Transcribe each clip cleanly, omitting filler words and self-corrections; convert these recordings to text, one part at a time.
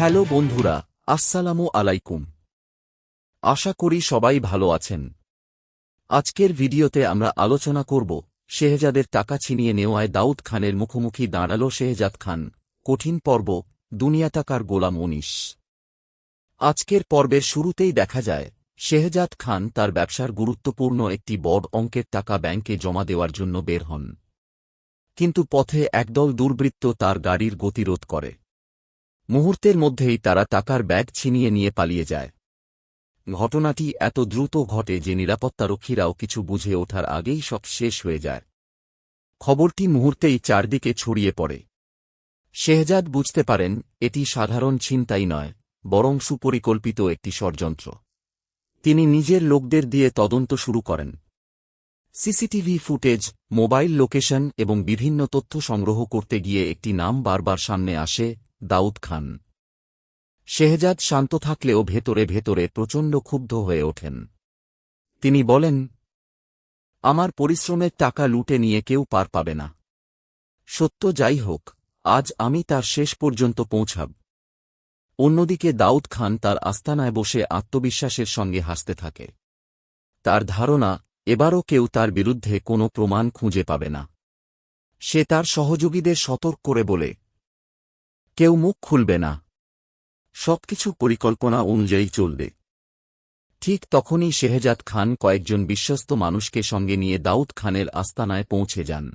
Hello বন্ধুরা, আসসালামু আলাইকুম। আশা করি সবাই ভালো আছেন। আজকের ভিডিওতে আমরা আলোচনা করব শেহজাদের টাকা ছিনিয়ে নেওয়ায় দাউদ খানের মুখোমুখি দাঁড়াল শেহজাদ খান। কঠিন পর্ব, দুনিয়া টাকার গোলাম ১৯। আজকের পর্বের শুরুতেই দেখা যায় শেহজাদ খান তার ব্যবসার গুরুত্বপূর্ণ একটি বড় অঙ্কের টাকা ব্যাংকে জমা দেওয়ার জন্য বের হন। কিন্তু পথে একদল দুর্বৃত্ত তার গাড়ির গতিরোধ করে। মুহূর্তের মধ্যেই তারা টাকার ব্যাগ ছিনিয়ে নিয়ে পালিয়ে যায়। ঘটনাটি এত দ্রুত ঘটে যে নিরাপত্তারক্ষীরাও কিছু বুঝে ওঠার আগেই সব শেষ হয়ে যায়। খবরটি মুহূর্তেই চারদিকে ছড়িয়ে পড়ে। শেহজাদ বুঝতে পারেন এটি সাধারণ ছিনতাই নয়, বরং সুপরিকল্পিত একটি ষড়যন্ত্র। তিনি নিজের লোকদের দিয়ে তদন্ত শুরু করেন। সিসিটিভি ফুটেজ, মোবাইল লোকেশন এবং বিভিন্ন তথ্য সংগ্রহ করতে গিয়ে একটি নাম বারবার সামনে আসে, দাউদ খান। শেহজাদ শান্ত থাকলেও ভেতরে ভেতরে প্রচণ্ড ক্ষুব্ধ হয়ে ওঠেন। তিনি বলেন, আমার পরিশ্রমের টাকা লুটে নিয়ে কেউ পার পাবে না। সত্য যাই হোক, আজ আমি তার শেষ পর্যন্ত পৌঁছাব। অন্যদিকে দাউদ খান তার আস্তানায় বসে আত্মবিশ্বাসের সঙ্গে হাসতে থাকে। তার ধারণা, এবারও কেউ তার বিরুদ্ধে কোনো প্রমাণ খুঁজে পাবে না। সে তার সহযোগীদের সতর্ক করে বলে, কেউ মুখ খুলবে না, সবকিছু পরিকল্পনা অনুযায়ী চলবে। ঠিক তখনই শেহজাদ খান কয়েকজন বিশ্বস্ত মানুষকে সঙ্গে নিয়ে দাউদ খানের আস্তানায় পৌঁছে যান।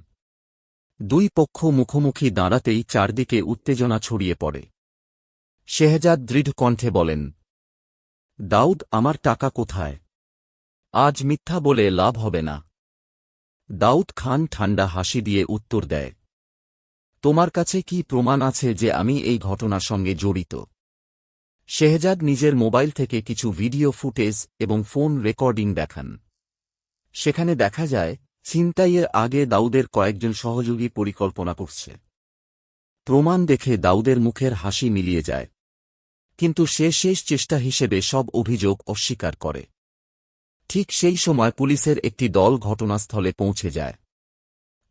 দুই পক্ষ মুখোমুখি দাঁড়াতেই চারদিকে উত্তেজনা ছড়িয়ে পড়ে। শেহজাদ দৃঢ় কণ্ঠে বলেন, দাউদ, আমার টাকা কোথায়? আজ মিথ্যা বলে লাভ হবে না। দাউদ খান ঠান্ডা হাসি দিয়ে উত্তর দেয়, তোমার কাছে কি প্রমাণ আছে যে আমি এই ঘটনার সঙ্গে জড়িত? শেহজাদ নিজের মোবাইল থেকে কিছু ভিডিও ফুটেজ এবং ফোন রেকর্ডিং দেখান। সেখানে দেখা যায় ছিনতাইয়ের আগে দাউদের কয়েকজন সহযোগী পরিকল্পনা করছে। প্রমাণ দেখে দাউদের মুখের হাসি মিলিয়ে যায়, কিন্তু সে শেষ চেষ্টা হিসেবে সব অভিযোগ অস্বীকার করে। ঠিক সেই সময় পুলিশের একটি দল ঘটনাস্থলে পৌঁছে যায়।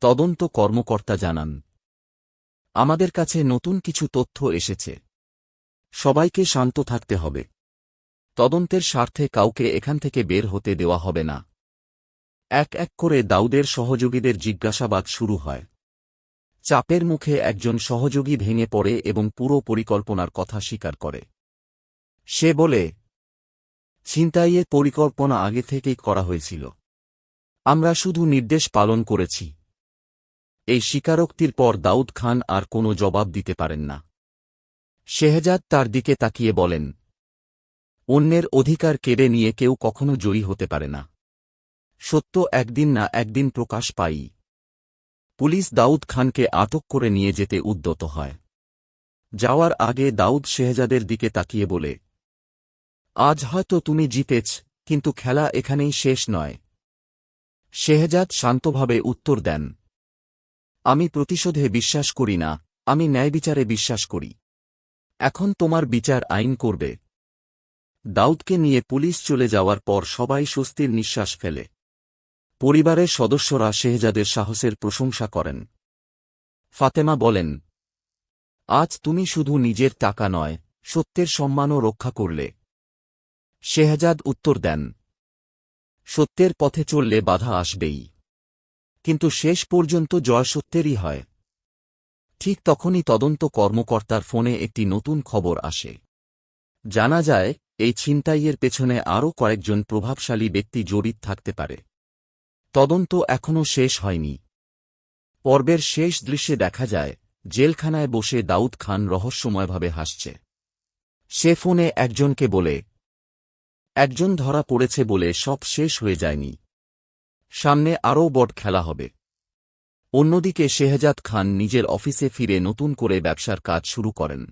তদন্ত কর্মকর্তা জানান, আমাদের কাছে নতুন কিছু তথ্য এসেছে। সবাইকে শান্ত থাকতে হবে। তদন্তের স্বার্থে কাউকে এখান থেকে বের হতে দেওয়া হবে না। এক এক করে দাউদের সহযোগীদের জিজ্ঞাসাবাদ শুরু হয়। চাপের মুখে একজন সহযোগী ভেঙে পড়ে এবং পুরো পরিকল্পনার কথা স্বীকার করে। সে বলে, ছিনতাইয়ের পরিকল্পনা আগে থেকেই করা হয়েছিল। আমরা শুধু নির্দেশ পালন করেছি। এই স্বীকারোক্তির পর দাউদ খান আর কোনো জবাব দিতে পারেন না। শেহজাদ তার দিকে তাকিয়ে বলেন, অন্যের অধিকার কেড়ে নিয়ে কেউ কখনো জয়ী হতে পারে না। সত্য একদিন না একদিন প্রকাশ পাই। পুলিশ দাউদ খানকে আটক করে নিয়ে যেতে উদ্যত হয়। যাওয়ার আগে দাউদ শেহজাদের দিকে তাকিয়ে বলে, আজ হয়তো তুমি জিতেছ, কিন্তু খেলা এখানেই শেষ নয়। শেহজাদ শান্তভাবে উত্তর দেন, আমি প্রতিশোধে বিশ্বাস করি না, আমি ন্যায়বিচারে বিশ্বাস করি। এখন তোমার বিচার আইন করবে। দাউদকে নিয়ে পুলিশ চলে যাওয়ার পর সবাই স্বস্তির নিঃশ্বাস ফেলে। পরিবারের সদস্যরা শেহজাদের সাহসের প্রশংসা করেন। ফাতেমা বলেন, আজ তুমি শুধু নিজের টাকা নয়, সত্যের সম্মানও রক্ষা করলে। শেহজাদ উত্তর দেন, সত্যের পথে চললে বাধা আসবেই, কিন্তু শেষ পর্যন্ত জয় সত্যেরই হয়। ঠিক তখনই তদন্ত কর্মকর্তার ফোনে একটি নতুন খবর আসে। জানা যায় এই ছিনতাইয়ের পেছনে আরও কয়েকজন প্রভাবশালী ব্যক্তি জড়িত থাকতে পারে। তদন্ত এখনও শেষ হয়নি। পর্বের শেষ দৃশ্যে দেখা যায় জেলখানায় বসে দাউদ খান রহস্যময়ভাবে হাসছে। সে ফোনে একজনকে বলে, একজন ধরা পড়েছে বলে সব শেষ হয়ে যায়নি, সামনে আরও বড় খেলা হবে। অন্যদিকে শেহজাদ খান নিজের অফিসে ফিরে নতুন করে ব্যবসার কাজ শুরু করেন।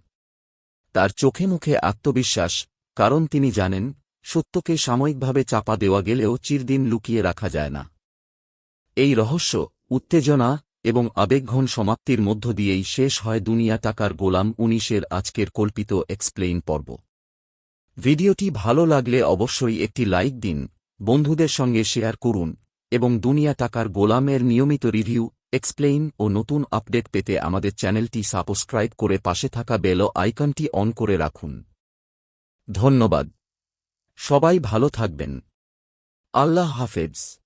তার চোখে মুখে আত্মবিশ্বাস, কারণ তিনি জানেন সত্যকে সাময়িকভাবে চাপা দেওয়া গেলেও চিরদিন লুকিয়ে রাখা যায় না। এই রহস্য, উত্তেজনা এবং আবেগঘন সমাপ্তির মধ্য দিয়েই শেষ হয় দুনিয়া টাকার গোলাম ১৯-এর আজকের কল্পিত এক্সপ্লেইন পর্ব। ভিডিওটি ভালো লাগলে অবশ্যই একটি লাইক দিন, বন্ধুদের সঙ্গে শেয়ার করুন এবং দুনিয়া টাকার গোলামের নিয়মিত রিভিউ এক্সপ্লেইন ও নতুন আপডেট পেতে আমাদের চ্যানেলটি সাবস্ক্রাইব করে পাশে থাকা বেল আইকনটি অন করে রাখুন। ধন্যবাদ। সবাই ভালো থাকবেন। আল্লাহ হাফেজ।